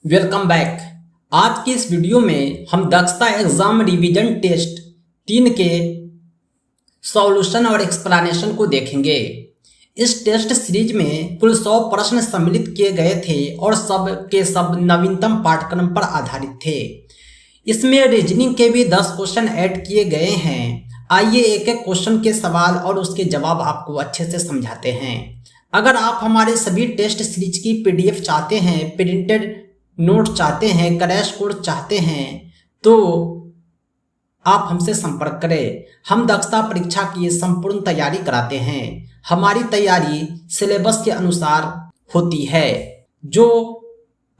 Welcome back. आज की इस वीडियो में हम दक्षता एग्जाम रिवीजन टेस्ट 3 के सॉल्यूशन और एक्सप्लेनेशन को देखेंगे। इस टेस्ट सीरीज में कुल 100 प्रश्न सम्मिलित किए गए थे और सब के सब नवीनतम पाठ्यक्रम पर आधारित थे। इसमें रीजनिंग के भी 10 क्वेश्चन ऐड किए गए हैं। आइए एक एक क्वेश्चन के सवाल और उसके जवाब आपको अच्छे से समझाते हैं। अगर आप हमारे सभी टेस्ट सीरीज की पीडीएफ चाहते हैं, प्रिंटेड नोट चाहते हैं, क्रैश कोर्स चाहते हैं तो आप हमसे संपर्क करें। हम दक्षता परीक्षा की संपूर्ण तैयारी कराते हैं। हमारी तैयारी सिलेबस के अनुसार होती है जो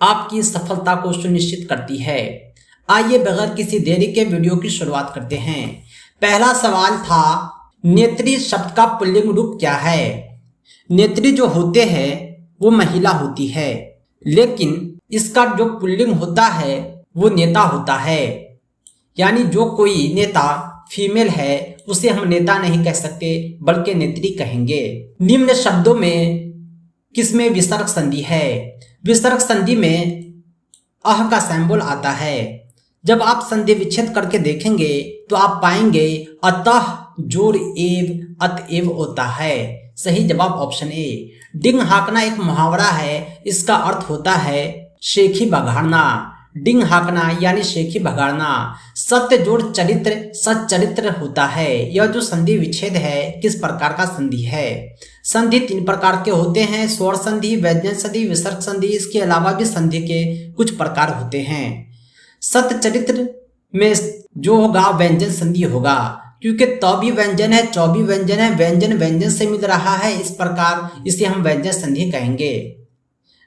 आपकी सफलता को सुनिश्चित करती है। आइए बगैर किसी देरी के वीडियो की शुरुआत करते हैं। पहला सवाल था, नेत्री शब्द का पुल्लिंग रूप क्या है? नेत्री जो होते हैं वो महिला होती है, लेकिन इसका जो पुल्लिंग होता है वो नेता होता है। यानी जो कोई नेता फीमेल है उसे हम नेता नहीं कह सकते बल्कि नेत्री कहेंगे। निम्न शब्दों में किसमें विसर्ग संधि है? विसर्ग संधि में अह का सिंबल आता है। जब आप संधि विच्छेद करके देखेंगे तो आप पाएंगे अतः जोड़ एव अतएव होता है। सही जवाब ऑप्शन ए। डिंग हाकना एक मुहावरा है। इसका अर्थ होता है शेखी बघाड़ना। डिंग हाकना यानी शेखी बघाड़ना। सत्य जोड़ चरित्र सच्चरित्र होता है। यह जो संधि विच्छेद है किस प्रकार का संधि है? संधि 3 प्रकार के होते हैं, स्वर संधि, व्यंजन संधि, विसर्ग संधि। इसके अलावा भी संधि के कुछ प्रकार होते हैं। सत्य चरित्र में जो होगा व्यंजन संधि होगा, क्योंकि तो भी व्यंजन है, चौ भी व्यंजन है, व्यंजन व्यंजन से मिल रहा है, इस प्रकार इसे हम व्यंजन संधि कहेंगे।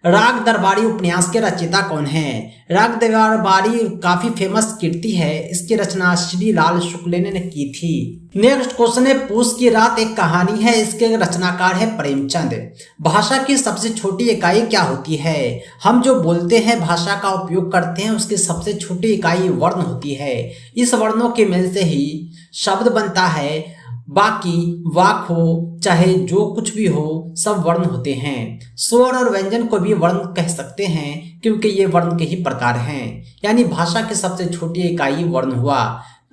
राग दरबारी उपन्यास के रचयिता कौन है? राग दरबारी काफी फेमस कृति है। इसकी रचना श्री लाल शुक्ल ने की थी। नेक्स्ट क्वेश्चन है, पूस की रात एक कहानी है। इसके रचनाकार है प्रेमचंद। भाषा की सबसे छोटी इकाई क्या होती है? हम जो बोलते हैं, भाषा का उपयोग करते हैं, उसकी सबसे छोटी इकाई वर्ण होती है। इस वर्णों के मेल से ही शब्द बनता है। बाकी वाक हो चाहे जो कुछ भी हो सब वर्ण होते हैं। स्वर और व्यंजन को भी वर्ण कह सकते हैं क्योंकि ये वर्ण के ही प्रकार हैं। यानी भाषा की सबसे छोटी इकाई वर्ण हुआ।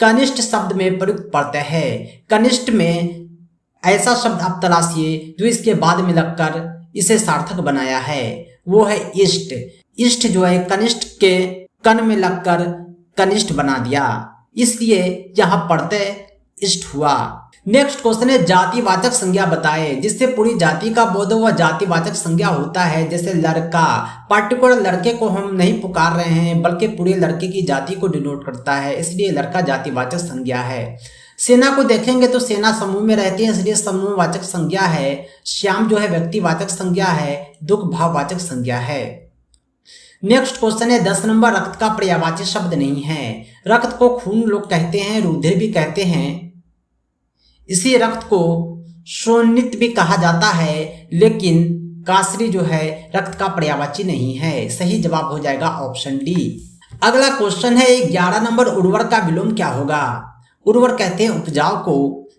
कनिष्ठ शब्द में प्रयुक्त प्रत्यय है। कनिष्ठ में ऐसा शब्द आप तलाशिए जो इसके बाद में लगकर इसे सार्थक बनाया है, वो है इष्ट। इष्ट जो है कनिष्ठ के कन में लगकर कनिष्ठ बना दिया, इसलिए यहाँ प्रत्यय इष्ट हुआ। नेक्स्ट क्वेश्चन है, जातिवाचक संज्ञा बताए जिससे पूरी जाति का बोध हो, वह जातिवाचक संज्ञा होता है। जैसे लड़का, पर्टिकुलर लड़के को हम नहीं पुकार रहे हैं बल्कि पूरे लड़के की जाति को डिनोट करता है, इसलिए लड़का जातिवाचक संज्ञा है। सेना को देखेंगे तो सेना समूह में रहती है, इसलिए समूहवाचक संज्ञा है। श्याम जो है व्यक्तिवाचक संज्ञा है। दुख भाववाचक संज्ञा है। नेक्स्ट क्वेश्चन है, 10 नंबर, रक्त का पर्यायवाची शब्द नहीं है। रक्त को खून लोग कहते हैं, रुधिर भी कहते हैं। इसी रक्त को शोणित भी कहा जाता है, लेकिन कासरी जो है रक्त का पर्यायवाची नहीं है। सही जवाब हो जाएगा ऑप्शन डी। अगला क्वेश्चन है 11 नंबर, उर्वर का विलोम क्या होगा? उर्वर कहते हैं उपजाऊ को।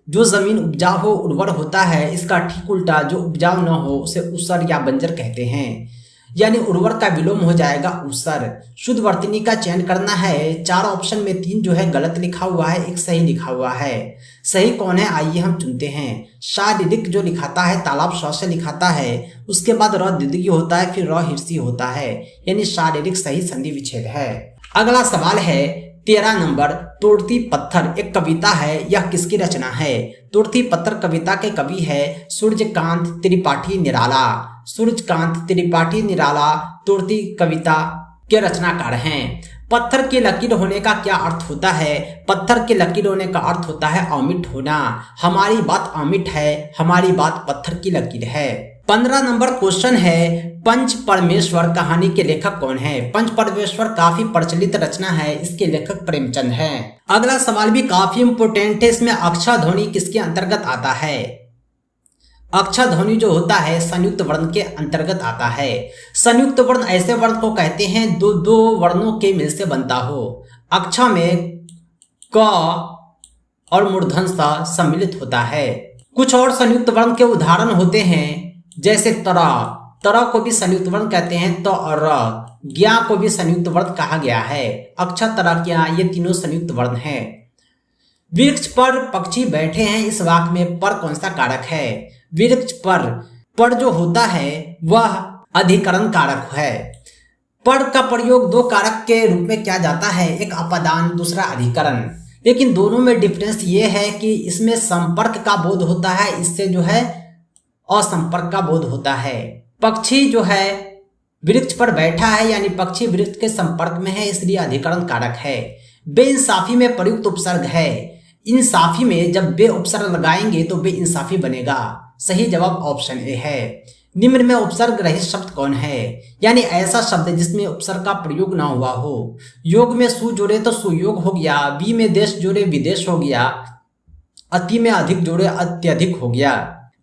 जो जमीन उपजाऊ हो उर्वर होता है। इसका ठीक उल्टा जो उपजाऊ न हो उसे उसर या बंजर कहते हैं। यानी उर्वर का विलोम हो जाएगा उसर। शुद्ध वर्तनी का चयन करना है। 4 ऑप्शन में 3 जो है गलत लिखा हुआ है, 1 सही लिखा हुआ है। सही कौन है आइए हम चुनते हैं। शारीरिक जो लिखाता है तालाब श से लिखाता है, उसके बाद र दीर्घी होता है, फिर र हिर्सी होता है, यानी शारीरिक सही संधि विच्छेद है। अगला सवाल है 13 नंबर, तोड़ती पत्थर एक कविता है, यह किसकी रचना है? तोड़ती पत्थर कविता के कवि है सूर्यकांत त्रिपाठी निराला। सूर्यकांत त्रिपाठी निराला तोड़ती कविता के रचनाकार हैं। पत्थर की लकीर होने का क्या अर्थ होता है? पत्थर की लकीर होने का अर्थ होता है अमिट होना। हमारी बात अमिट है, हमारी बात पत्थर की लकीर है। 15 नंबर क्वेश्चन है, पंच परमेश्वर कहानी के लेखक कौन है? पंच परमेश्वर काफी प्रचलित रचना है, इसके लेखक प्रेमचंद हैं। अगला सवाल भी काफी इंपोर्टेंट है। इसमें अक्षर ध्वनि किसके अंतर्गत आता है? अक्षर ध्वनि जो होता है संयुक्त वर्ण के अंतर्गत आता है। संयुक्त वर्ण ऐसे वर्ण को कहते हैं दो वर्णों के मिल से बनता हो। अक्षर में क और मूर्धन्य स सम्मिलित होता है। कुछ और संयुक्त वर्ण के उदाहरण होते हैं जैसे तरा, तर को भी संयुक्त वर्ण कहते हैं, तो और ज्ञा को भी संयुक्त वर्ण कहा गया है। अक्षर, तरह, ज्ञा ये तीनों संयुक्त वर्ण हैं। वृक्ष पर पक्षी बैठे हैं, इस वाक्य में पर कौन सा कारक है? वृक्ष पर जो होता है वह अधिकरण कारक है। पर का प्रयोग दो कारक के रूप में किया जाता है, एक अपदान, दूसरा अधिकरण। लेकिन दोनों में डिफरेंस ये है कि इसमें संपर्क का बोध होता है, इससे जो है असंपर्क का बोध होता है। पक्षी जो है वृक्ष पर बैठा है, यानी पक्षी वृक्ष के संपर्क में है, इसलिए अधिकरण कारक है। बेइंसाफी में प्रयुक्त उपसर्ग है। इंसाफी में जब बे उपसर्ग लगाएंगे तो बेइंसाफी बनेगा। सही जवाब ऑप्शन ए है। निम्न में उपसर्ग रहित शब्द कौन है? यानी ऐसा शब्द जिसमें उपसर्ग का प्रयोग ना हुआ हो। योग में सु जोड़े तो सुयोग हो गया, वी में देश जोड़े विदेश हो गया, अति में अधिक जोड़े अत्यधिक हो गया।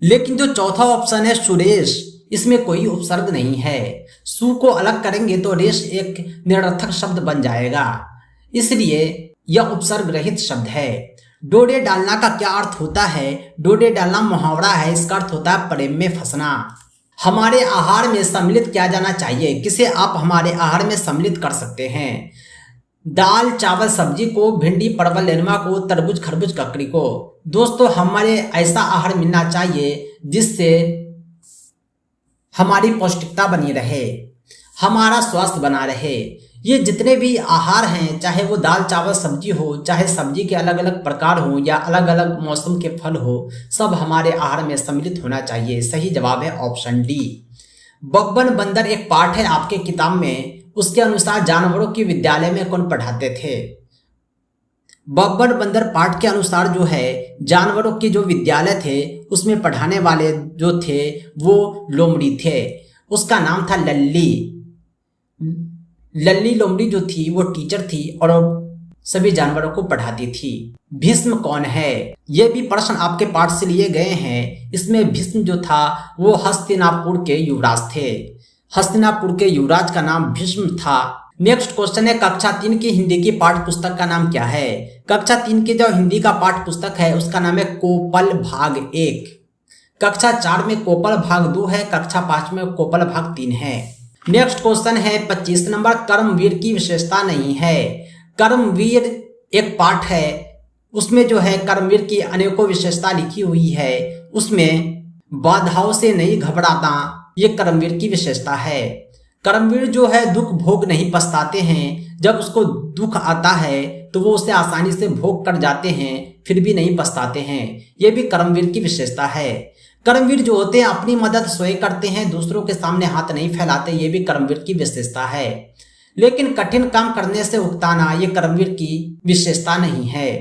लेकिन जो चौथा ऑप्शन है सुरेश, इसमें कोई उपसर्ग नहीं है। सु को अलग करेंगे तो रेश एक निरर्थक शब्द बन जाएगा, इसलिए यह उपसर्ग रहित शब्द है। डोडे डालना का क्या अर्थ होता है? डोडे डालना मुहावरा है, इसका अर्थ होता है प्रेम में फंसना। हमारे आहार में सम्मिलित किया जाना चाहिए, किसे आप हमारे आहार में सम्मिलित कर सकते हैं? दाल, चावल, सब्जी को, भिंडी, परवल, नेनुआ को, तरबूज, खरबूज, ककड़ी को। दोस्तों, हमारे ऐसा आहार मिलना चाहिए जिससे हमारी पौष्टिकता बनी रहे, हमारा स्वास्थ्य बना रहे। ये जितने भी आहार हैं, चाहे वो दाल, चावल, सब्जी हो, चाहे सब्जी के अलग अलग प्रकार हो या अलग अलग मौसम के फल हो, सब हमारे आहार में सम्मिलित होना चाहिए। सही जवाब है ऑप्शन डी। बब्बन बंदर एक पाठ है आपके किताब में, उसके अनुसार जानवरों की विद्यालय में कौन पढ़ाते थे? बब्बन बंदर पाठ के अनुसार जो है जानवरों के जो विद्यालय थे उसमें पढ़ाने वाले जो थे वो लोमड़ी थे, उसका नाम था लल्ली। लल्ली लोमड़ी जो थी वो टीचर थी और सभी जानवरों को पढ़ाती थी। भीष्म कौन है? ये भी प्रश्न आपके पाठ से लिए गए हैं। इसमें भीष्म जो था वो हस्तिनापुर के युवराज थे। हस्तिनापुर के युवराज का नाम भीष्म था। नेक्स्ट क्वेश्चन है, कक्षा 3 की हिंदी की पाठ्य पुस्तक का नाम क्या है? कक्षा 3 की जो हिंदी का पाठ्य पुस्तक है उसका नाम है कोपल भाग 1। कक्षा 4 में कोपल भाग 2 है, कक्षा 5 में कोपल भाग 3 है। नेक्स्ट क्वेश्चन है 25 नंबर, कर्मवीर की विशेषता नहीं है। कर्मवीर एक पाठ है, उसमें जो है कर्मवीर की अनेकों विशेषता लिखी हुई है। उसमें बाधाओं से नहीं घबराता, ये कर्मवीर की विशेषता है। कर्मवीर जो है दुख भोग नहीं पछताते हैं। जब उसको दुख आता है तो वो उसे आसानी से भोग कर जाते हैं, फिर भी नहीं पछताते हैं। ये भी कर्मवीर की विशेषता है। कर्मवीर जो होते हैं अपनी मदद स्वयं करते हैं, दूसरों के सामने हाथ नहीं फैलाते, ये भी कर्मवीर की विशेषता है। लेकिन कठिन काम करने से उकताना ये कर्मवीर की विशेषता नहीं है।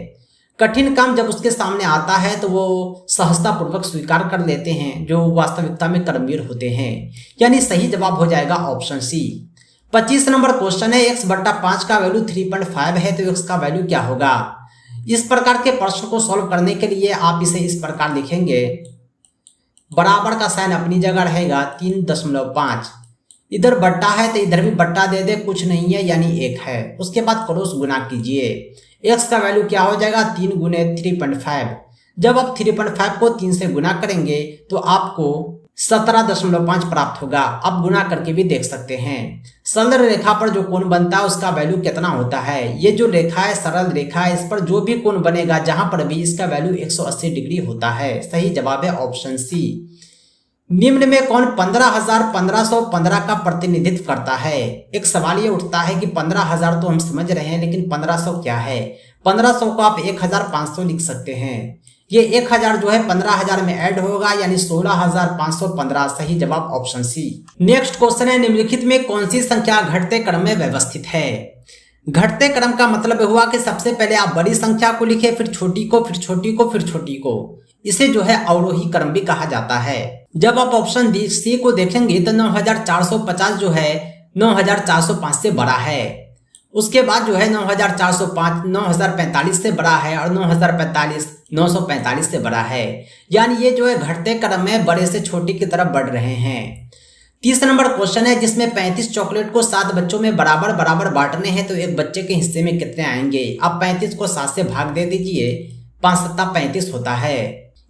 कठिन काम जब उसके सामने आता है तो वो सहजता पूर्वक स्वीकार कर लेते हैं, जो वास्तविकता में कर्मवीर होते हैं। यानी सही जवाब हो जाएगा ऑप्शन सी। 25 नंबर क्वेश्चन है, x/5 का वैल्यू 3.5 है तो x का वैल्यू क्या होगा? इस प्रकार के प्रश्न को सॉल्व करने के लिए आप इसे इस प्रकार लिखेंगे, बराबर का साइन अपनी जगह रहेगा 3.5, इधर बट्टा है तो इधर भी बट्टा दे दे, कुछ नहीं है यानी 1 है। उसके बाद क्रॉस गुना कीजिए, x का वैल्यू क्या हो जाएगा 3 गुने 3.5। जब आप 3.5 को 3 से गुना करेंगे तो आपको 17.5 प्राप्त होगा। आप गुना करके भी देख सकते हैं। सरल रेखा पर जो कोण बनता है उसका वैल्यू कितना होता है? ये जो रेखा है सरल रेखा है, इस पर जो भी कोण बनेगा जहां पर भी इसका वैल्यू 180 डिग्री होता है। सही जवाब है ऑप्शन सी। निम्न में कौन 15,1515 का प्रतिनिधित्व करता है? एक सवाल ये उठता है कि 15,000 तो हम समझ रहे हैं, लेकिन 1500 क्या है? 1500 को आप 1500 लिख सकते हैं। ये 1000 जो है 15,000 में ऐड होगा, यानी 16,515। सही जवाब ऑप्शन सी। नेक्स्ट क्वेश्चन है, निम्नलिखित में कौन सी संख्या घटते क्रम में व्यवस्थित है? घटते क्रम का मतलब हुआ कि सबसे पहले आप बड़ी संख्या को लिखे, फिर छोटी को, फिर छोटी को, फिर छोटी को। इसे जो है अवरोही क्रम भी कहा जाता है। जब आप ऑप्शन सी को देखेंगे तो 9,450 जो है 9,405 से बड़ा है। उसके बाद जो है 9,405 9,045 से बड़ा है और 9,045 945 से बड़ा है। यानी ये जो है घटते क्रम में बड़े से छोटे की तरफ बढ़ रहे हैं। 30 नंबर क्वेश्चन है, जिसमें 35 चॉकलेट को 7 बच्चों में बराबर बराबर बांटने हैं तो एक बच्चे के हिस्से में कितने आएंगे? आप 35 को 7 से भाग दे दीजिए, 5 सत्ता 35 होता है।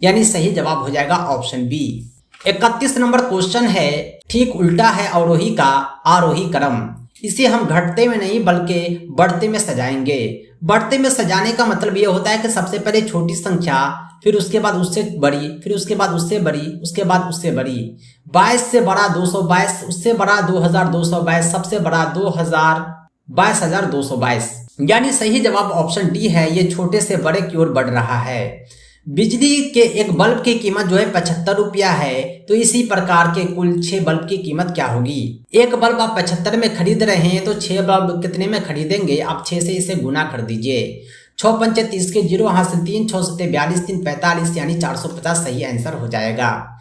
यानी सही जवाब हो जाएगा ऑप्शन बी। 31 नंबर क्वेश्चन है, ठीक उल्टा है अवरोही का आरोही क्रम। इसे हम घटते में नहीं बल्कि बढ़ते में सजाएंगे। बढ़ते में सजाने का मतलब ये होता है कि सबसे पहले छोटी संख्या, फिर उसके बाद उससे बड़ी, फिर उसके बाद उससे बड़ी, उसके बाद उससे बड़ी। 22 से बड़ा 222, उससे बड़ा 2222, सबसे बड़ा 22,222। यानी सही जवाब ऑप्शन डी है, ये छोटे से बड़े की ओर बढ़ रहा है। बिजली के एक बल्ब की कीमत जो है 75 रुपया है, तो इसी प्रकार के कुल 6 बल्ब की कीमत क्या होगी। एक बल्ब आप 75 में खरीद रहे हैं, तो 6 बल्ब कितने में खरीदेंगे? आप 6 से इसे गुना कर दीजिए। 6 पंचे 30 के 0 यहाँ से 3, 6 सत्ते 42, 3 45, यानी 450 सही आंसर हो जाएगा।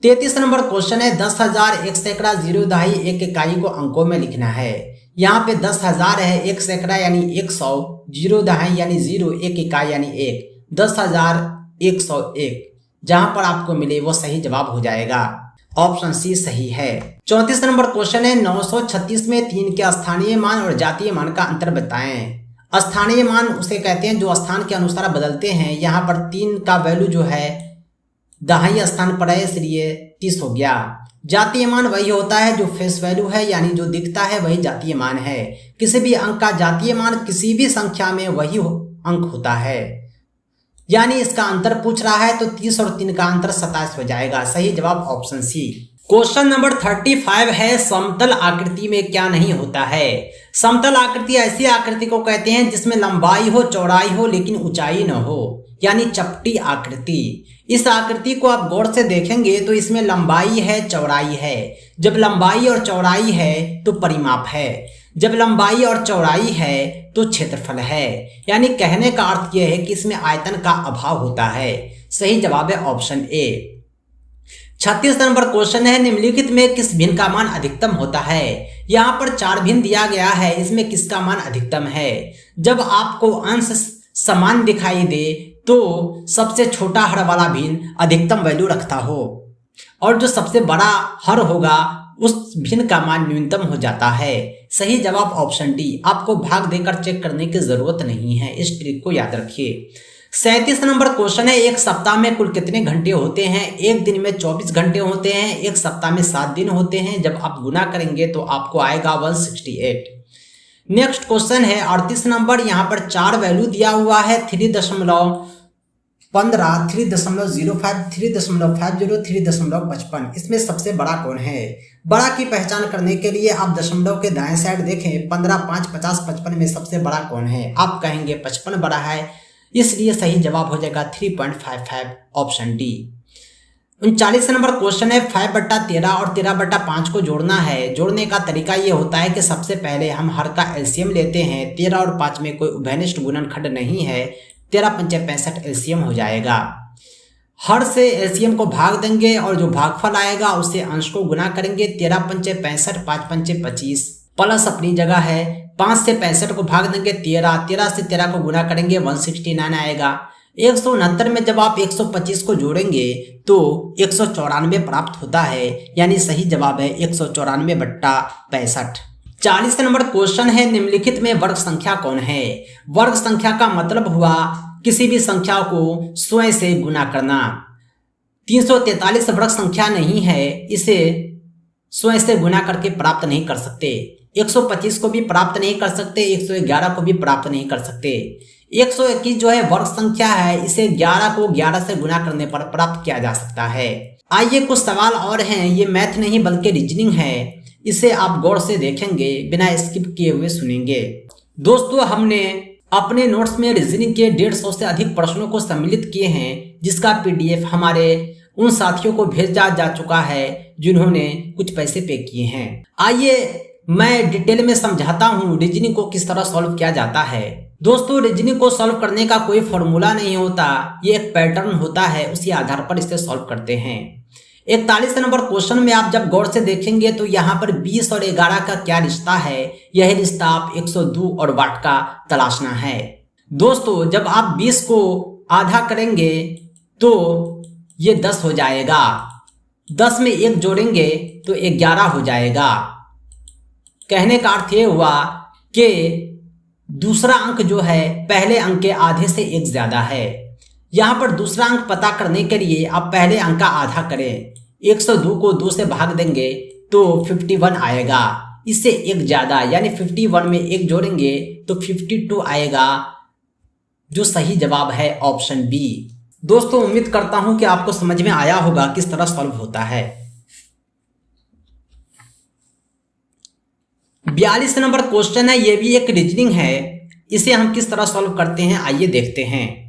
33 नंबर क्वेश्चन है, 10,000, 1 सैकड़ा, 0 दहाई, 1 इकाई को अंकों में लिखना है। यहाँ पे 10,000 है, 1 सैकड़ा यानी 100, 0 दहाई यानी 0, 1 इकाई यानी 1, 10,101। जहां पर आपको मिले वो सही जवाब हो जाएगा। ऑप्शन सी सही है। 34 नंबर क्वेश्चन है, 936 में 3 के स्थानीय मान और जातीय मान का अंतर बताएं। स्थानीय मान उसे कहते हैं जो स्थान के अनुसार बदलते हैं। यहाँ पर 3 का वैल्यू जो है दहाई स्थान पर है, इसलिए 30 हो गया। जातीय मान वही होता है जो फेस वैल्यू है, यानी जो दिखता है वही जातीय मान है। किसी भी अंक का जातीय मान किसी भी संख्या में वही अंक होता है। यानी इसका अंतर पूछ रहा है तो 30 और 3 का अंतर 27 हो जाएगा। सही जवाब ऑप्शन सी। क्वेश्चन नंबर 35 है, समतल आकृति में क्या नहीं होता है। समतल आकृति ऐसी आकृति को कहते हैं जिसमें लंबाई हो, चौड़ाई हो, लेकिन ऊंचाई न हो, यानी चपटी आकृति। इस आकृति को आप गौर से देखेंगे तो इसमें लंबाई है, चौड़ाई है। जब लंबाई और चौड़ाई है तो परिमाप है, जब लंबाई और चौड़ाई है तो क्षेत्रफल है। यानी कहने का अर्थ यह है कि इसमें आयतन का अभाव होता है। सही जवाब है ऑप्शन ए। 36 नंबर क्वेश्चन है, निम्नलिखित में किस भिन्न का मान अधिकतम होता है। यहाँ पर 4 भिन्न दिया गया है, इसमें किसका मान अधिकतम है। जब आपको अंश समान दिखाई दे तो सबसे छोटा हर वाला भिन्न अधिकतम वैल्यू रखता हो, और जो सबसे बड़ा हर होगा उस भिन्न का मान न्यूनतम हो जाता है। सही जवाब ऑप्शन डी। आपको भाग देकर चेक करने की जरूरत नहीं है, इस ट्रिक को याद रखिए। 37 नंबर क्वेश्चन है, एक सप्ताह में कुल कितने घंटे होते हैं। एक दिन में 24 घंटे होते हैं, एक सप्ताह में 7 दिन होते हैं। जब आप गुना करेंगे तो आपको आएगा 168। नेक्स्ट क्वेश्चन है 38 नंबर, यहाँ पर 4 वैल्यू दिया हुआ है, 3.15, 3.05, 3.50, 3.55। इसमें सबसे बड़ा कौन है। बड़ा की पहचान करने के लिए आप दशमलव के दाएं साइड देखें, 15, 5, 50, 55 में सबसे बड़ा कौन है। आप कहेंगे 55 बड़ा है, इसलिए सही जवाब हो जाएगा 3.55 ऑप्शन डी। 39 नंबर क्वेश्चन है, 5/13 और 13/5 को जोड़ना है। जोड़ने का तरीका ये होता है कि सबसे पहले हम हर का एलसीएम लेते हैं। 13 और 5 में कोई उभयनिष्ठ गुणनखंड नहीं है, 13 पंचे 65 एलसीएम हो जाएगा। हर से एलसीएम को भाग देंगे और जो भागफल आएगा उससे अंश को गुना करेंगे। 13 पंचे 65, 5 पंचे 25, प्लस अपनी जगह है। 5 से 65 को भाग देंगे 13, 13 से 13 को गुना करेंगे 169 आएगा। 169 में जब आप 125 को जोड़ेंगे तो 194 प्राप्त होता है, यानी सही जवाब है 194/65। 40 नंबर क्वेश्चन है, निम्नलिखित में वर्ग संख्या कौन है। वर्ग संख्या का मतलब हुआ किसी भी संख्या को स्वयं से गुना करना। 343 वर्ग संख्या नहीं है, इसे स्वयं से गुना करके प्राप्त नहीं कर सकते। 125 को भी प्राप्त नहीं कर सकते, 111 को भी प्राप्त नहीं कर सकते। 121 जो है वर्ग संख्या है, इसे 11 को 11 से गुना करने पर प्राप्त किया जा सकता है। आइए कुछ सवाल और हैं, ये मैथ नहीं बल्कि रीजनिंग है, इसे आप गौर से देखेंगे, बिना स्किप किए हुए सुनेंगे। दोस्तों, हमने अपने नोट्स में रीजनिंग के 150 से अधिक प्रश्नों को सम्मिलित किए हैं, जिसका पीडीएफ हमारे उन साथियों को भेजा जा चुका है जिन्होंने कुछ पैसे पे किए हैं। आइए मैं डिटेल में समझाता हूँ रीजनिंग को किस तरह सॉल्व किया जाता है। दोस्तों, रीजनिंग को सॉल्व करने का कोई फॉर्मूला नहीं होता, ये एक पैटर्न होता है, उसी आधार पर इसे सॉल्व करते हैं। 41 नंबर क्वेश्चन में आप जब गौर से देखेंगे तो यहाँ पर 20 और 11 का क्या रिश्ता है, यह रिश्ता आप 102 और वाट का तलाशना है। दोस्तों, जब आप 20 को आधा करेंगे तो ये 10 हो जाएगा, 10 में 1 जोड़ेंगे तो 11 हो जाएगा। कहने का अर्थ ये हुआ कि दूसरा अंक जो है पहले अंक के आधे से 1 ज्यादा है। यहाँ पर दूसरा अंक पता करने के लिए आप पहले अंक का आधा करें। 102 को 2 से भाग देंगे तो 51 आएगा। इससे एक ज्यादा यानी 51 में एक जोड़ेंगे तो 52 आएगा, जो सही जवाब है ऑप्शन बी। दोस्तों उम्मीद करता हूं कि आपको समझ में आया होगा किस तरह सॉल्व होता है। 42 नंबर क्वेश्चन है, ये भी एक रीजनिंग है। इसे हम किस तरह सॉल्व करते हैं आइए देखते हैं।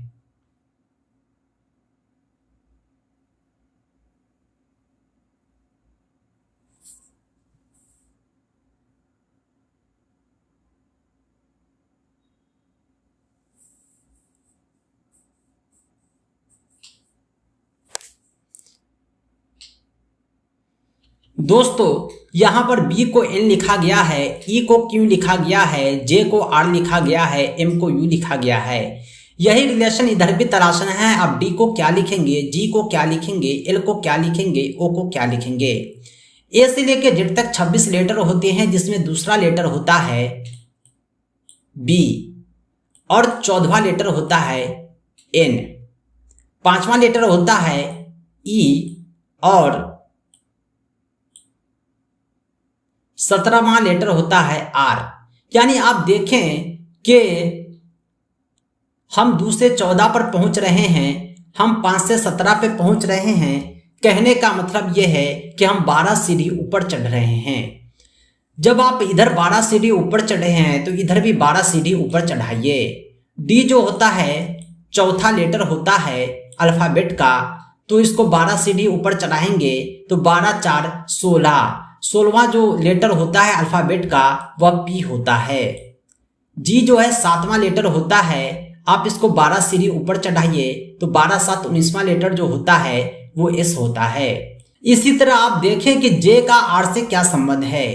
दोस्तों यहां पर b को n लिखा गया है, e को q लिखा गया है, j को r लिखा गया है, m को u लिखा गया है। यही रिलेशन इधर भी तराशना है। अब d को क्या लिखेंगे, g को क्या लिखेंगे, l को क्या लिखेंगे, o को क्या लिखेंगे। a से लेके z तक 26 लेटर होते हैं, जिसमें दूसरा लेटर होता है b और 14वां लेटर होता है n, 5वां लेटर होता है e और 17वां लेटर होता है R। यानी आप देखें कि हम 2 से 14 पर पहुंच रहे हैं, हम 5 से 17 पे पहुंच रहे हैं। कहने का मतलब यह है कि हम 12 सीढ़ी ऊपर चढ़ रहे हैं। जब आप इधर 12 सीढ़ी ऊपर चढ़े हैं तो इधर भी 12 सीढ़ी ऊपर चढ़ाइए। D जो होता है चौथा लेटर होता है अल्फाबेट का, तो इसको 12 सीढ़ी ऊपर चढ़ाएंगे तो 12 4 16। 16वां जो लेटर होता है अल्फाबेट का वह P होता है। G जो है 7वां लेटर होता है, आप इसको 12 सीढ़ी ऊपर चढ़ाइए तो 12 7 19वां लेटर जो होता है वो S होता है। इसी तरह आप देखें कि J का R से क्या संबंध है।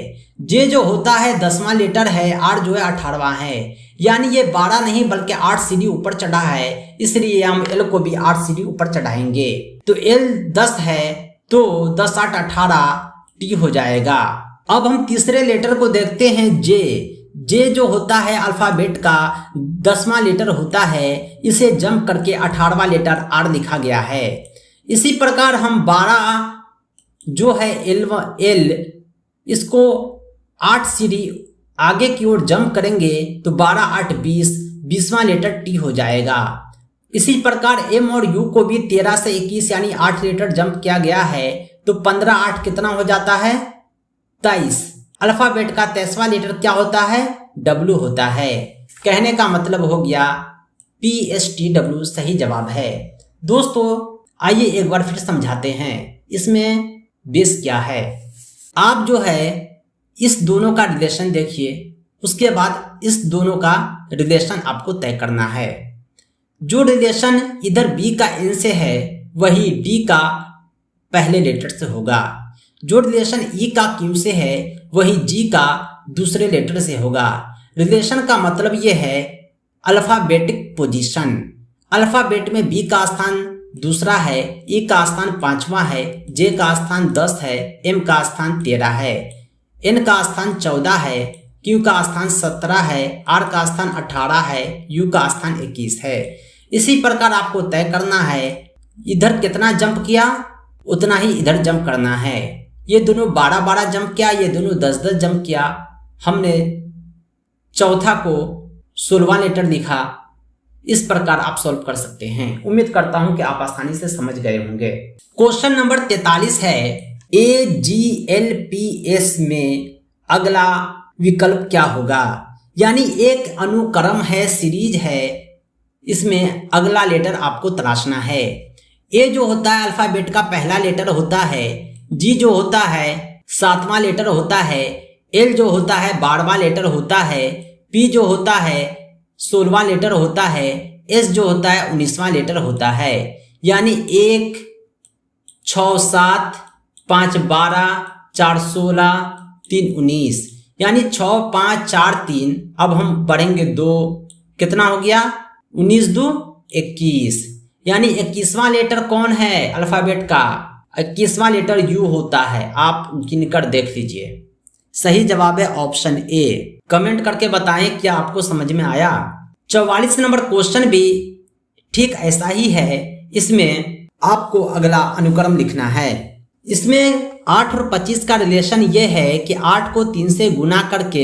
J जो होता है 10वां लेटर है, R जो है 18वां है, यानी ये 12 नहीं बल्कि 8 सीढ़ी ऊपर चढ़ा है, इसलिए हम L को भी 8 सीढ़ी ऊपर चढ़ाएंगे। तो L 10 है तो 10 8 18 T हो जाएगा। अब हम तीसरे लेटर को देखते हैं J। J जो होता है अल्फाबेट का 10वां लेटर होता है, इसे जंप करके 18वां लेटर R लिखा गया है। इसी प्रकार हम 12 जो है L इसको 8 सीढ़ी आगे की ओर जंप करेंगे तो 12 8 20, 20वां लेटर T हो जाएगा। इसी प्रकार M और U को भी 13 से 21 यानी 8 लेटर जंप किया गया है, तो 15 8 कितना हो जाता है 23। अल्फाबेट का 23वां लेटर क्या होता है W होता है। कहने का मतलब हो गया PSTW सही जवाब है। दोस्तों आइए एक बार फिर समझाते हैं इसमें बेस क्या है। आप जो है इस दोनों का रिलेशन देखिए, उसके बाद इस दोनों का रिलेशन आपको तय करना है। जो रिलेशन इधर B का N से है वही D का पहले लेटर से होगा। जो रिलेशन E का Q से है वही G का दूसरे लेटर से होगा। रिलेशन का मतलब यह है अल्फाबेटिक पोजीशन। अल्फाबेट में B का स्थान दूसरा है, E का स्थान 5वां है, J का स्थान 10 है, M का स्थान 13 है, N का स्थान 14 है, Q का स्थान 17 है, R का स्थान 18 है, U का स्थान 21 है। इसी प्रकार आपको तय करना है इधर कितना जंप किया उतना ही इधर जंप करना है। ये दोनों 12-12 जंप किया, ये दोनों 10-10 जंप किया। हमने चौथा को 16वां लेटर लिखा। इस प्रकार आप सॉल्व कर सकते हैं। उम्मीद करता हूं कि आप आसानी से समझ गए होंगे। क्वेश्चन नंबर 43 है, AGLPS में अगला विकल्प क्या होगा। यानी एक अनुक्रम है, सीरीज है, इसमें अगला लेटर आपको तलाशना है। ए जो होता है अल्फाबेट का पहला लेटर होता है, जी जो होता है 7वां लेटर होता है, एल जो होता है 12वां लेटर होता है, पी जो होता है 16वां लेटर होता है, एस जो होता है 19वां लेटर होता है। यानी 1 6 7 5 12 4 16 3 19, यानी 6 5 4 3। अब हम बढ़ेंगे 2, कितना हो गया 19 2 21। यानी 21वां लेटर कौन है अल्फाबेट का, 21वां लेटर यू होता है। आप गिनकर देख लीजिए। सही जवाब है ऑप्शन ए। कमेंट करके बताएं क्या आपको समझ में आया। 44 नंबर क्वेश्चन भी ठीक ऐसा ही है। इसमें आपको अगला अनुक्रम लिखना है। इसमें 8 और 25 का रिलेशन ये है कि 8 को 3 से गुना करके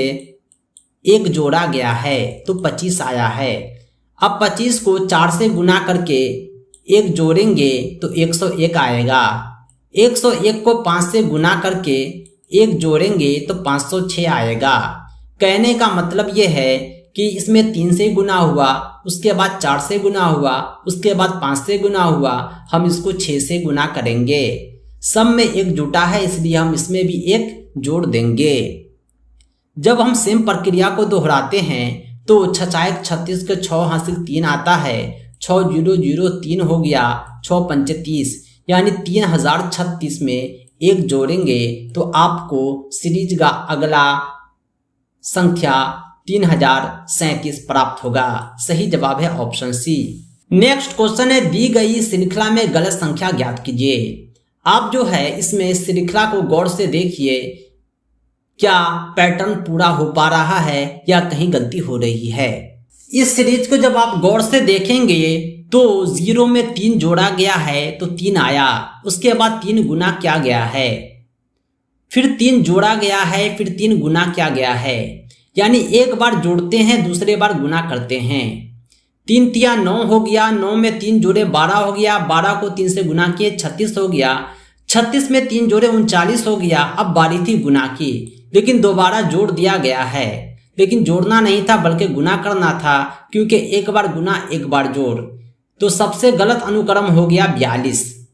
1 जोड़ा गया है तो 25 आया है। अब 25 को 4 से गुना करके 1 जोड़ेंगे तो 101 आएगा। 101 को 5 से गुना करके 1 जोड़ेंगे तो 506 आएगा। कहने का मतलब ये है कि इसमें 3 से गुना हुआ, उसके बाद 4 से गुना हुआ, उसके बाद 5 से गुना हुआ, हम इसको 6 से गुना करेंगे। सब में 1 जुटा है इसलिए हम इसमें भी 1 जोड़ देंगे। जब हम सेम प्रक्रिया को दोहराते हैं तो 6 36 के 6 हासिल 3 आता है, 6003 हो गया, 6 पंचे 30 यानी 3036 में 1 जोड़ेंगे तो आपको सीरीज का अगला संख्या 3037 प्राप्त होगा। सही जवाब है ऑप्शन सी। नेक्स्ट क्वेश्चन है, दी गई श्रृंखला में गलत संख्या ज्ञात कीजिए। आप जो है इसमें श्रृंखला को गौर से देखिए, क्या पैटर्न पूरा हो पा रहा है या कहीं गलती हो रही है। इस सीरीज को जब आप गौर से देखेंगे तो 0 में 3 जोड़ा गया है तो 3 आया, उसके बाद 3 गुना किया गया है, फिर 3 जोड़ा गया है, फिर 3 गुना किया गया है, यानी एक बार जोड़ते हैं दूसरे बार गुना करते हैं। 3 तिया 9 हो गया, 9 में 3 जोड़े 12 हो गया, 12 को 3 से गुना किए 36 हो गया, 36 में 3 जोड़े 39 हो गया। अब बारी थी गुना की, लेकिन दोबारा जोड़ दिया गया है, लेकिन जोड़ना नहीं था बल्कि गुना करना था, क्योंकि एक बार गुना एक बार जोड़, तो सबसे गलत अनुक्रम हो गया 42,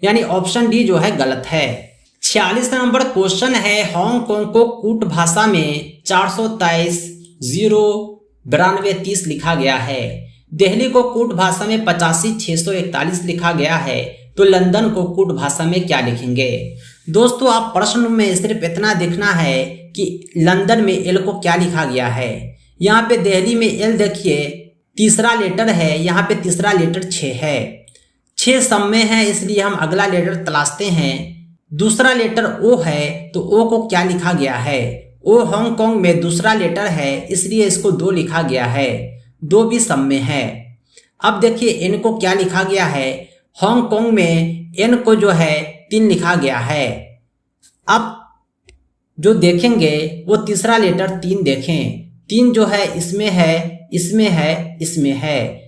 यानी ऑप्शन डी जो है गलत है। 46 नंबर क्वेश्चन है, हांगकांग को कूट भाषा में 423-092-30 लिखा गया है। दिल्ली को कूट भाषा में 85-641 लिखा गया है, तो लंदन को कूट भाषा में क्या लिखेंगे। दोस्तों आप प्रश्न में सिर्फ इतना देखना है कि लंदन में एल को क्या लिखा गया है। यहाँ पे दिल्ली में एल देखिए तीसरा लेटर है, यहाँ पे तीसरा लेटर 6 है, 6 सम में है, इसलिए हम अगला लेटर तलाशते हैं। दूसरा लेटर ओ है तो ओ को क्या लिखा गया है, ओ हांगकांग में दूसरा लेटर है, इसलिए इसको 2 लिखा गया है, 2 भी सम में है। अब देखिए एन को क्या लिखा गया है, हांगकांग में एन को जो है 3 लिखा गया है। अब जो देखेंगे वो तीसरा लेटर 3 देखें, 3 जो है इसमें है, इसमें है, इसमें है।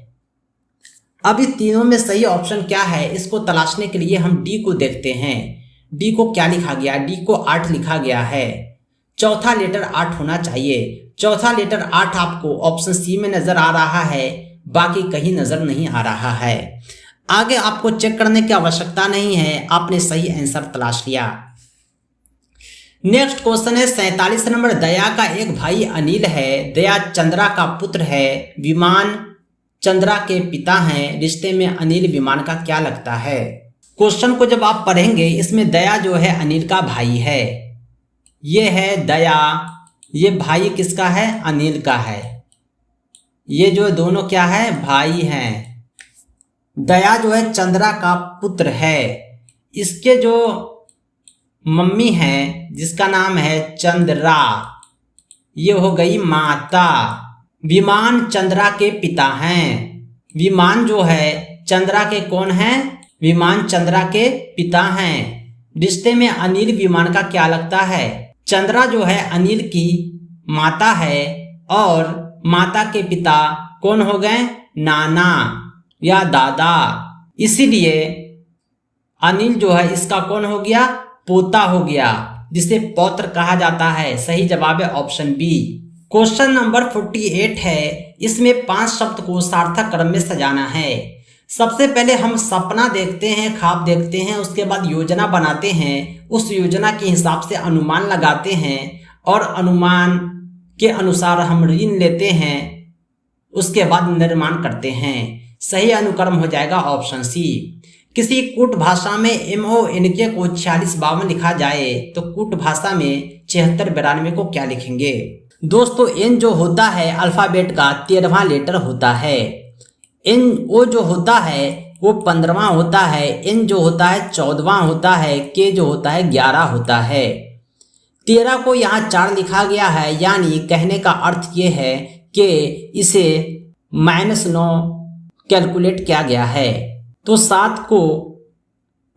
अब इस तीनों में सही ऑप्शन क्या है, इसको तलाशने के लिए हम डी को देखते हैं। डी को क्या लिखा गया, डी को 8 लिखा गया है, चौथा लेटर 8 होना चाहिए। चौथा लेटर 8 आपको ऑप्शन सी में नजर आ रहा है, बाकी कहीं नजर नहीं आ रहा है। आगे आपको चेक करने की आवश्यकता नहीं है, आपने सही आंसर तलाश लिया। नेक्स्ट क्वेश्चन है 47 नंबर, दया का एक भाई अनिल है, दया चंद्रा का पुत्र है, विमान चंद्रा के पिता हैं, रिश्ते में अनिल विमान का क्या लगता है। क्वेश्चन को जब आप पढ़ेंगे इसमें दया जो है अनिल का भाई है, ये है दया, ये भाई किसका है, अनिल का है, ये जो दोनों क्या है, भाई हैं। दया जो है चंद्रा का पुत्र है, इसके जो मम्मी है जिसका नाम है चंद्रा, ये हो गई माता। विमान चंद्रा के पिता हैं, विमान जो है चंद्रा के कौन हैं, विमान चंद्रा के पिता हैं। रिश्ते में अनिल विमान का क्या लगता है, चंद्रा जो है अनिल की माता है और माता के पिता कौन हो गए, नाना या दादा, इसीलिए अनिल जो है इसका कौन हो गया, पोता हो गया, जिसे पौत्र कहा जाता है। सही जवाब है ऑप्शन बी। क्वेश्चन नंबर 48 है, इसमें 5 शब्द को सार्थक क्रम में सजाना है। सबसे पहले हम सपना देखते हैं, ख्वाब देखते हैं, उसके बाद योजना बनाते हैं, उस योजना के हिसाब से अनुमान लगाते हैं और अनुमान के अनुसार हम ऋण लेते हैं, उसके बाद निर्माण करते हैं। सही अनुक्रम हो जाएगा ऑप्शन सी। किसी कूट भाषा में MONK को 4652 लिखा जाए तो कूट भाषा में 7692 को क्या लिखेंगे। दोस्तों एन जो होता है अल्फाबेट का 13वां लेटर होता है, एन ओ जो होता है वो 15वां होता है, एन जो होता है 14वां होता है, के जो होता है 11 होता है। 13 को यहाँ 4 लिखा गया है, यानी कहने का अर्थ ये है कि इसे -9 कैलकुलेट किया गया है। तो 7 को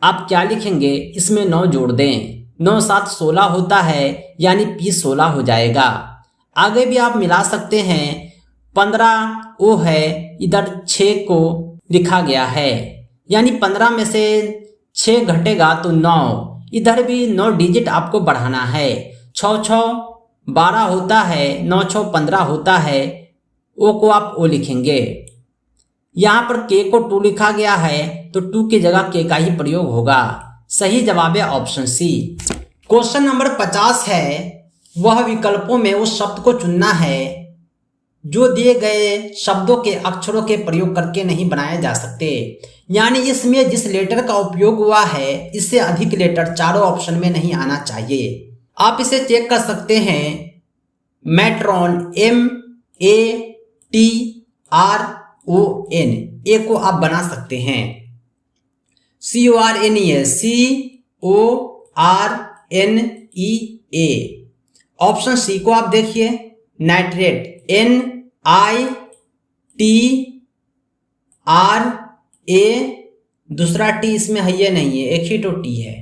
आप क्या लिखेंगे, इसमें 9 जोड़ दें, 9 7 16 होता है, यानी P16 हो जाएगा। आगे भी आप मिला सकते हैं, 15 वो है, इधर 6 को लिखा गया है, यानी 15 में से 6 घटेगा तो 9, इधर भी 9 डिजिट आपको बढ़ाना है। 6 6 12 होता है, 9 6 15 होता है, ओ को आप ओ लिखेंगे। यहाँ पर के को 2 लिखा गया है तो 2 की जगह के का ही प्रयोग होगा। सही जवाब है ऑप्शन सी। क्वेश्चन नंबर 50 है, वह विकल्पों में उस शब्द को चुनना है जो दिए गए शब्दों के अक्षरों के प्रयोग करके नहीं बनाए जा सकते, यानी इसमें जिस लेटर का उपयोग हुआ है इससे अधिक लेटर चारों ऑप्शन में नहीं आना चाहिए। आप इसे चेक कर सकते हैं, मेट्रॉन MEATRON, ए को आप बना सकते हैं, CORNEA। ऑप्शन सी को आप देखिए, नाइट्रेट NITRA, दूसरा टी इसमें है ये नहीं है, एक ही तो टी है,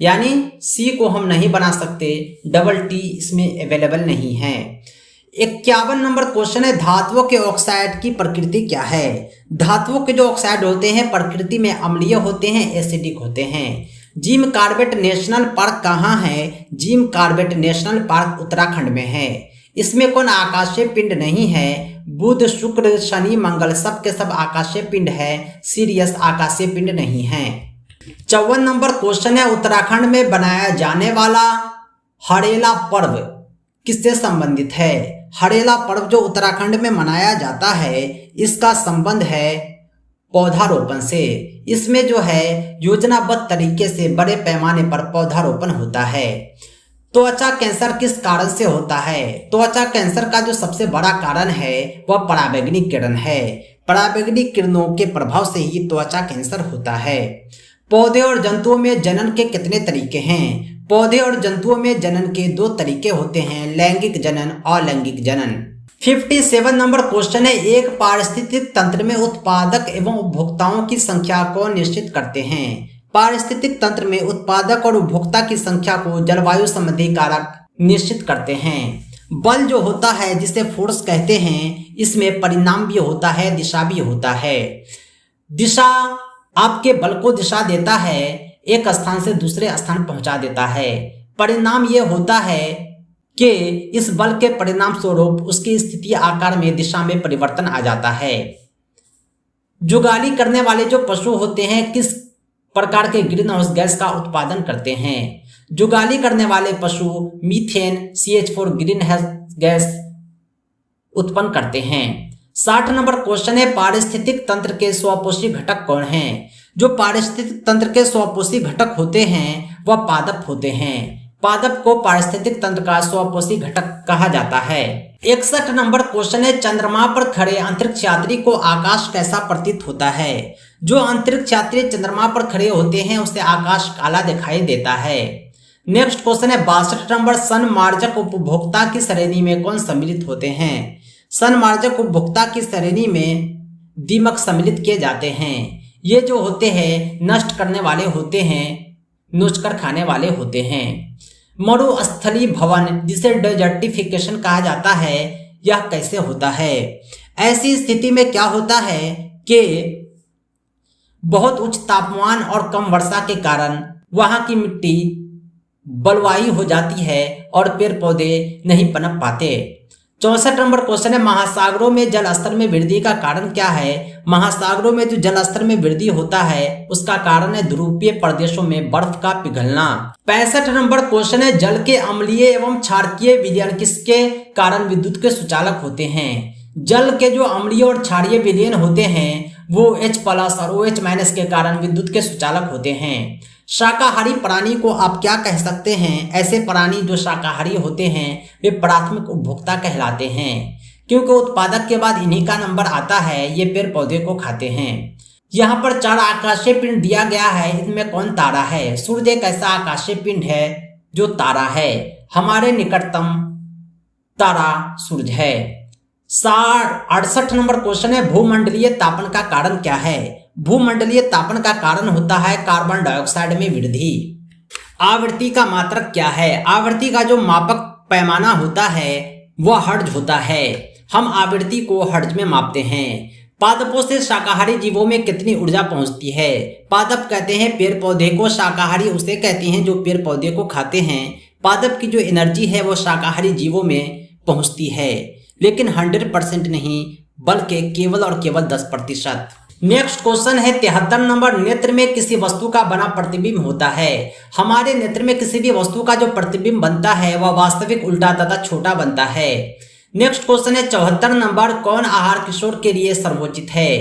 यानी सी को हम नहीं बना सकते, डबल टी इसमें अवेलेबल नहीं है। 51 नंबर क्वेश्चन है, धातुओं के ऑक्साइड की प्रकृति क्या है। धातुओं के जो ऑक्साइड होते हैं प्रकृति में अम्लीय होते हैं, एसिडिक होते हैं। जिम कॉर्बेट नेशनल पार्क कहाँ है। Jim Corbett national park Uttarakhand में है। इसमें कौन आकाशीय पिंड नहीं है। बुध शुक्र शनि मंगल सब के सब आकाशीय पिंड है, सीरियस आकाशीय पिंड नहीं है। 54 नंबर क्वेश्चन है, उत्तराखंड में बनाया जाने वाला हरेला पर्व किससे संबंधित है। हरेला पर्व जो उत्तराखंड में मनाया जाता है इसका संबंध है पौधारोपण से। इसमें जो है योजनाबद्ध तरीके से बड़े पैमाने पर पौधारोपण होता है। त्वचा कैंसर किस कारण से होता है। त्वचा कैंसर का जो सबसे बड़ा कारण है वह पराबैंगनी किरण है। पराबैंगनी किरणों के प्रभाव से ही त्वचा कैंसर होता है। पौधे और जंतुओं में जनन के कितने तरीके हैं। पौधे और जंतुओं में जनन के 2 तरीके होते हैं, लैंगिक जनन और अलैंगिक जनन। 57 नंबर क्वेश्चन है, एक पारिस्थितिक तंत्र में उत्पादक एवं उपभोक्ताओं की संख्या को निश्चित करते हैं। पारिस्थितिक तंत्र में उत्पादक और उपभोक्ता की संख्या को जलवायु संबंधी कारक निश्चित करते हैं। बल जो होता है जिसे फोर्स कहते हैं, इसमें परिणाम भी होता है, दिशा भी होता है। दिशा आपके बल को दिशा देता है, एक स्थान से दूसरे स्थान पहुंचा देता है। परिणाम यह होता है कि इस बल के परिणाम स्वरूप उसकी स्थिति आकार में दिशा में परिवर्तन आ जाता है। जुगाली करने वाले जो पशु होते हैं किस प्रकार के ग्रीन हाउस गैस का उत्पादन करते हैं। जुगाली करने वाले पशु methane CH4 green house gas उत्पन्न करते हैं। 60 नंबर क्वेश्चन है, पारिस्थितिक तंत्र के स्वपोषी घटक कौन हैं। जो पारिस्थितिक तंत्र के स्वपोषी घटक होते हैं वह पादप होते हैं। पादप को पारिस्थितिक तंत्र का स्वपोषी घटक कहा जाता है। 61 नंबर क्वेश्चन है, चंद्रमा पर खड़े अंतरिक्ष यात्री को आकाश कैसा प्रतीत होता है। जो अंतरिक्ष यात्री चंद्रमा पर खड़े होते हैं उसे आकाश काला दिखाई देता है। नेक्स्ट क्वेश्चन है, 62 नंबर, सनमार्जक उपभोक्ता की श्रेणी में कौन सम्मिलित होते हैं। सनमार्जक उपभोक्ता की श्रेणी में दीमक सम्मिलित किए जाते हैं। ये जो होते हैं नष्ट करने वाले होते हैं, नोचकर खाने वाले होते हैं। मरुस्थली भवन जिसे डेजर्टिफिकेशन कहा जाता है, यह कैसे होता है। ऐसी स्थिति में क्या होता है कि बहुत उच्च तापमान और कम वर्षा के कारण वहां की मिट्टी बलुआई हो जाती है और पेड़ पौधे नहीं पनप पाते। 64 नंबर क्वेश्चन है, महासागरों में जल स्तर में वृद्धि का कारण क्या है। महासागरों में जो जल स्तर में वृद्धि होता है उसका कारण है ध्रुवीय प्रदेशों में बर्फ का पिघलना। 65 नंबर क्वेश्चन है, जल के अम्लीय एवं क्षारीय विलयन किसके कारण विद्युत के सुचालक होते हैं। जल के जो अम्लीय और क्षारीय विलयन होते हैं वो H+ और OH- के कारण विद्युत के सुचालक होते हैं। शाकाहारी प्राणी को आप क्या कह सकते हैं। ऐसे प्राणी जो शाकाहारी होते हैं वे प्राथमिक उपभोक्ता कहलाते हैं, क्योंकि उत्पादक के बाद इन्हीं का नंबर आता है। ये पेड़ पौधे को खाते हैं। यहाँ पर 4 आकाशीय पिंड दिया गया है, इनमें कौन तारा है। सूर्य एक ऐसा आकाशीय पिंड है जो तारा है। हमारे निकटतम तारा सूर्य है। 68 नंबर क्वेश्चन है, भूमंडलीय तापन का कारण क्या है। भूमंडलीय तापन का कारण होता है कार्बन डाइऑक्साइड में वृद्धि। आवृत्ति का मात्रक क्या है? आवृत्ति का जो मापक पैमाना होता है वह हर्ट्ज होता है। हम आवृत्ति को हर्ट्ज में मापते हैं। पादपों से शाकाहारी जीवों में कितनी ऊर्जा पहुंचती है? पादप कहते हैं पेड़ पौधे को, शाकाहारी उसे कहते हैं जो पेड़ पौधे को खाते हैं। पादप की जो एनर्जी है वो शाकाहारी जीवों में पहुंचती है, लेकिन 100% नहीं, बल्कि केवल और केवल 10%। नेक्स्ट क्वेश्चन है 73 नंबर। नेत्र में किसी वस्तु का बना प्रतिबिंब होता है। हमारे नेत्र में किसी भी वस्तु का जो प्रतिबिंब बनता है वह वास्तविक, उल्टा तथा छोटा बनता है। नेक्स्ट क्वेश्चन है 74 नंबर। कौन आहार किशोर के लिए सर्वोचित है?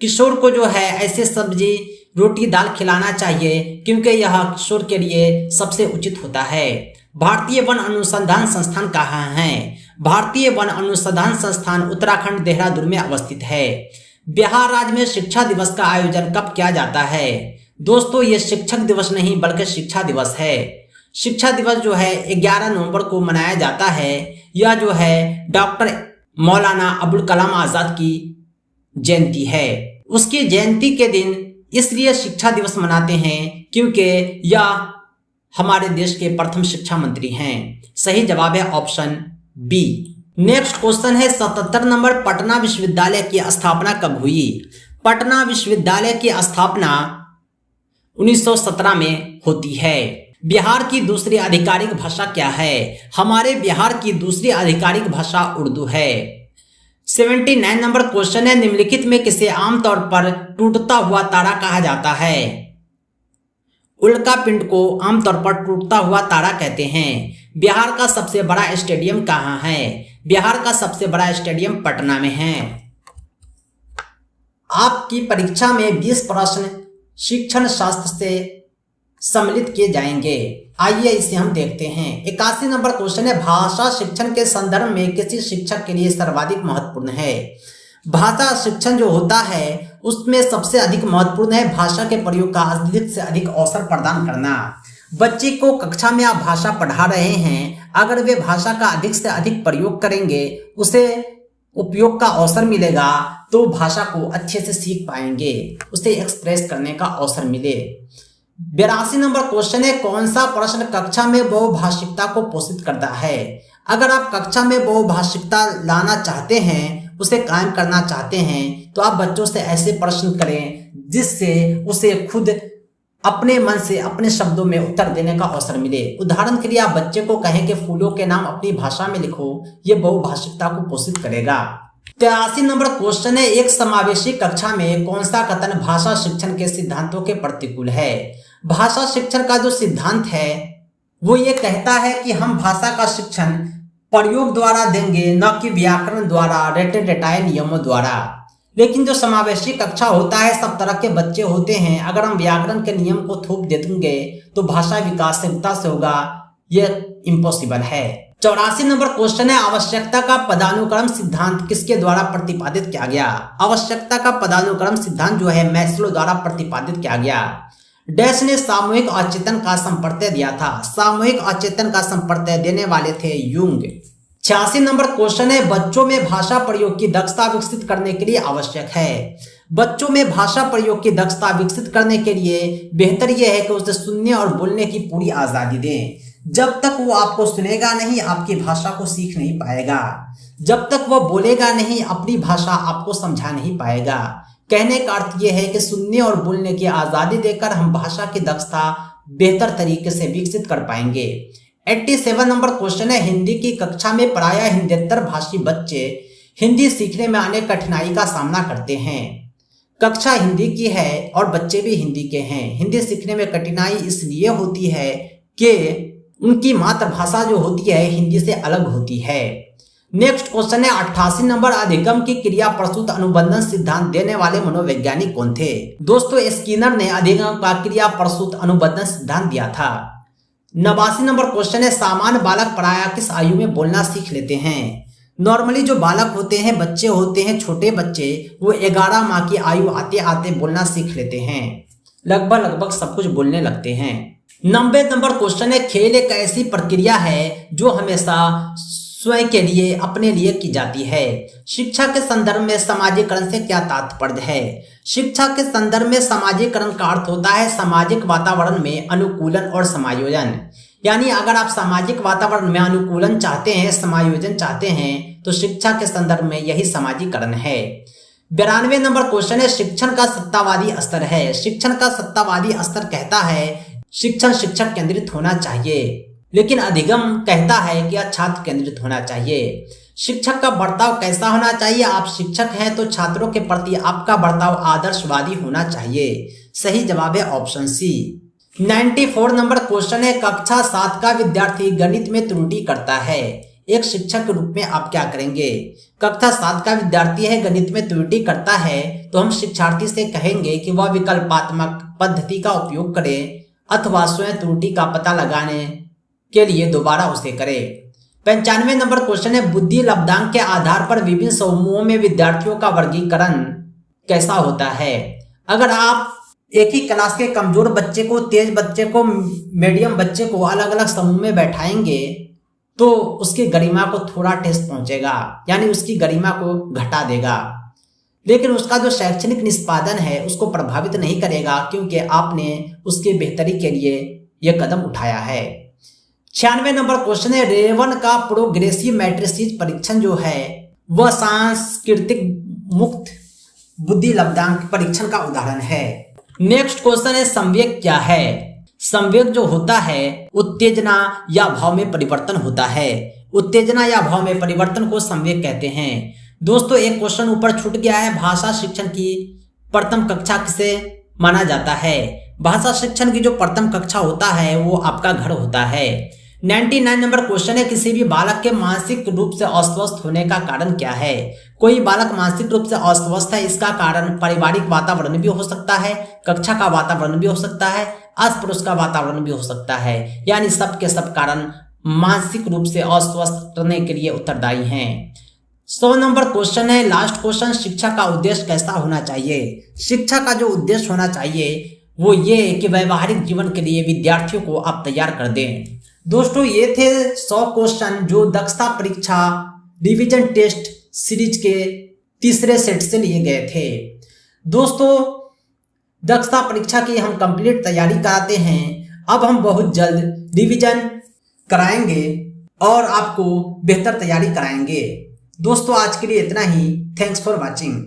किशोर को जो है ऐसे सब्जी, रोटी, दाल खिलाना चाहिए क्योंकि यह किशोर के लिए सबसे उचित होता है। भारतीय वन अनुसंधान संस्थान कहाँ है? भारतीय वन अनुसंधान संस्थान उत्तराखंड, देहरादून में अवस्थित है। बिहार राज्य में शिक्षा दिवस का आयोजन कब किया जाता है? दोस्तों ये शिक्षक दिवस नहीं बल्कि शिक्षा दिवस है। शिक्षा दिवस जो है 11 नवंबर को मनाया जाता है। यह जो है डॉक्टर मौलाना अबुल कलाम आजाद की जयंती है। उसकी जयंती के दिन इसलिए शिक्षा दिवस मनाते हैं क्योंकि यह हमारे देश के प्रथम शिक्षा मंत्री हैं। सही जवाब है ऑप्शन बी। नेक्स्ट क्वेश्चन है 77 नंबर। पटना विश्वविद्यालय की स्थापना कब हुई? पटना विश्वविद्यालय की स्थापना 1917 में होती है। बिहार की दूसरी आधिकारिक भाषा क्या है? हमारे बिहार की दूसरी आधिकारिक भाषा उर्दू है। 79 नंबर क्वेश्चन है निम्नलिखित में किसे आमतौर पर टूटता हुआ तारा कहा जाता है? उल्का पिंड को आमतौर पर टूटता हुआ तारा कहते हैं। बिहार का सबसे बड़ा स्टेडियम कहाँ है? बिहार का सबसे बड़ा स्टेडियम पटना में है। आपकी परीक्षा में 20 प्रश्न शिक्षण शास्त्र से सम्मिलित किए जाएंगे। आइए इसे हम देखते हैं। 81 नंबर क्वेश्चन है भाषा शिक्षण के संदर्भ में किसी शिक्षक के लिए सर्वाधिक महत्वपूर्ण है? भाषा शिक्षण जो होता है उसमें सबसे अधिक महत्वपूर्ण है भाषा के प्रयोग का अधिक से अधिक अवसर प्रदान करना। बच्चे को कक्षा में आप भाषा पढ़ा रहे हैं, अगर वे भाषा का अधिक से अधिक प्रयोग करेंगे, उसे उपयोग का अवसर मिलेगा तो भाषा को अच्छे से सीख पाएंगे, उसे एक्सप्रेस करने का अवसर मिले। 82 नंबर क्वेश्चन है कौन सा प्रश्न कक्षा में बहुभाषिकता को पोषित करता है? अगर आप कक्षा में बहुभाषिकता लाना चाहते हैं, उसे कायम करना चाहते हैं, तो आप बच्चों से ऐसे प्रश्न करें जिससे उसे खुद अपने मन से अपने शब्दों में उत्तर देने का अवसर मिले। उदाहरण के लिए आप बच्चे को कहें कि फूलों के नाम अपनी भाषा में लिखो, ये बहुभाषिकता को पोषित करेगा। 83 नंबर क्वेश्चन है एक समावेशी कक्षा में कौन सा कथन भाषा शिक्षण के सिद्धांतों के प्रतिकूल है? भाषा शिक्षण का जो सिद्धांत है वो ये कहता है कि हम भाषा का शिक्षण प्रयोग द्वारा देंगे, न कि व्याकरण द्वारा, रटे-रटाए नियमों द्वारा। लेकिन जो समावेशी कक्षा होता है सब तरह के बच्चे होते हैं, अगर हम व्याकरण के नियम को थोप देंगे तो भाषा विकासशीलता से होगा, यह इम्पॉसिबल है। 84 नंबर क्वेश्चन है आवश्यकता का पदानुक्रम सिद्धांत किसके द्वारा प्रतिपादित किया गया? आवश्यकता का पदानुक्रम सिद्धांत जो है मैस्लो द्वारा प्रतिपादित किया गया। डैश ने सामूहिक अचेतन का संप्रत्यय दिया था। सामूहिक अचेतन का संप्रत्यय देने वाले थे यूंग। 86 नंबर क्वेश्चन है बच्चों में भाषा प्रयोग की दक्षता विकसित करने के लिए आवश्यक है। बच्चों में भाषा प्रयोग की दक्षता विकसित करने के लिए बेहतर यह है कि उसे सुनने और बोलने की पूरी आजादी दें। जब तक वो आपको सुनेगा नहीं, आपकी भाषा को सीख नहीं पाएगा। जब तक वो बोलेगा नहीं, अपनी भाषा आपको समझा नहीं पाएगा। कहने का अर्थ यह है कि सुनने और बोलने की आजादी देकर हम भाषा की दक्षता बेहतर तरीके से विकसित कर पाएंगे। 87 नंबर क्वेश्चन है हिंदी की कक्षा में प्रायः हिंदुत्तर भाषी बच्चे हिंदी सीखने में अनेक कठिनाई का सामना करते हैं। कक्षा हिंदी की है और बच्चे भी हिंदी के हैं। हिंदी सीखने में कठिनाई इसलिए होती है कि उनकी मातृभाषा जो होती है हिंदी से अलग होती है। नेक्स्ट क्वेश्चन है 88 नंबर अधिगम की क्रिया प्रसूत अनुबंधन सिद्धांत देने वाले मनोवैज्ञानिक कौन थे? दोस्तों स्किनर ने अधिगम का क्रिया प्रसूत अनुबंधन सिद्धांत दिया था। 89 नंबर क्वेश्चन है सामान्य बालक प्रायः किस आयु में बोलना सीख लेते हैं? नॉर्मली जो बालक होते हैं, बच्चे होते हैं, छोटे बच्चे, वो 11 माह की आयु आते आते बोलना सीख लेते हैं। लगभग सब कुछ बोलने लगते हैं। 90 नंबर क्वेश्चन है खेल एक ऐसी प्रक्रिया है जो हमेशा स्वयं के लिए, अपने लिए की जाती है। शिक्षा के संदर्भ में सामाजिकरण से क्या तात्पर्य है? शिक्षा के संदर्भ में सामाजिकरण का अर्थ होता है सामाजिक वातावरण में अनुकूलन और समायोजन। यानी अगर आप सामाजिक वातावरण में अनुकूलन चाहते हैं, समायोजन चाहते हैं, तो शिक्षा के संदर्भ में यही सामाजिकरण है। 92 नंबर क्वेश्चन है, शिक्षण का सत्तावादी स्तर है। शिक्षण का सत्तावादी स्तर कहता है शिक्षण शिक्षक केंद्रित होना चाहिए, लेकिन अधिगम कहता है कि छात्र केंद्रित होना चाहिए। शिक्षक का बर्ताव कैसा होना चाहिए? आप शिक्षक हैं तो छात्रों के प्रति आपका बर्ताव आदर्शवादी होना चाहिए। सही जवाब है ऑप्शन सी। 94 नंबर क्वेश्चन है, कक्षा 7 का विद्यार्थी गणित में त्रुटि करता है। एक शिक्षक के रूप में आप क्या करेंगे? कक्षा 7 का विद्यार्थी है, गणित में त्रुटि करता है, तो हम शिक्षार्थी से कहेंगे कि वह विकल्पात्मक पद्धति का उपयोग करे अथवा स्वयं त्रुटि का पता लगाने के लिए दोबारा उसे करे। 95 नंबर क्वेश्चन है, बुद्धि लब्धांक के आधार पर विभिन्न समूहों में विद्यार्थियों का वर्गीकरण कैसा होता है? अगर आप एक ही क्लास के कमजोर बच्चे को, तेज बच्चे को, मीडियम बच्चे को अलग अलग समूह में बैठाएंगे तो उसकी गरिमा को थोड़ा ठेस पहुंचेगा, यानी उसकी गरिमा को घटा देगा, लेकिन उसका जो शैक्षणिक निष्पादन है उसको प्रभावित नहीं करेगा, क्योंकि आपने उसके बेहतरी के लिए यह कदम उठाया है। 96 नंबर क्वेश्चन है, रेवन का प्रोग्रेसिव मैट्रिसेस परीक्षण जो है वह सांस्कृतिक मुक्त बुद्धि लब्धांक परीक्षण का उदाहरण है। नेक्स्ट क्वेश्चन है, संवेग क्या है? संवेग जो होता है उत्तेजना या भाव में परिवर्तन होता है। उत्तेजना या भाव में परिवर्तन को संवेग कहते हैं। दोस्तों एक क्वेश्चन ऊपर छूट गया है, भाषा शिक्षण की प्रथम कक्षा किसे माना जाता है? भाषा शिक्षण की जो प्रथम कक्षा होता है वो आपका घर होता है। 99 नंबर क्वेश्चन है, किसी भी बालक के मानसिक रूप से अस्वस्थ होने का कारण क्या है? कोई बालक मानसिक रूप से अस्वस्थ है, इसका कारण पारिवारिक वातावरण भी हो सकता है, कक्षा का वातावरण भी हो सकता है, आस पड़ोस का वातावरण भी हो सकता है, यानी सब के सब कारण मानसिक रूप से अस्वस्थ करने के लिए उत्तरदायी हैं। 100 नंबर क्वेश्चन है, लास्ट क्वेश्चन, शिक्षा का उद्देश्य कैसा होना चाहिए? शिक्षा का जो उद्देश्य होना चाहिए वो ये कि व्यवहारिक जीवन के लिए विद्यार्थियों को आप तैयार कर दें। दोस्तों ये थे 100 क्वेश्चन जो दक्षता परीक्षा रिवीजन टेस्ट सीरीज के तीसरे सेट से लिए गए थे। दोस्तों दक्षता परीक्षा की हम कंप्लीट तैयारी कराते हैं। अब हम बहुत जल्द रिवीजन कराएंगे और आपको बेहतर तैयारी कराएंगे। दोस्तों आज के लिए इतना ही। Thanks for watching.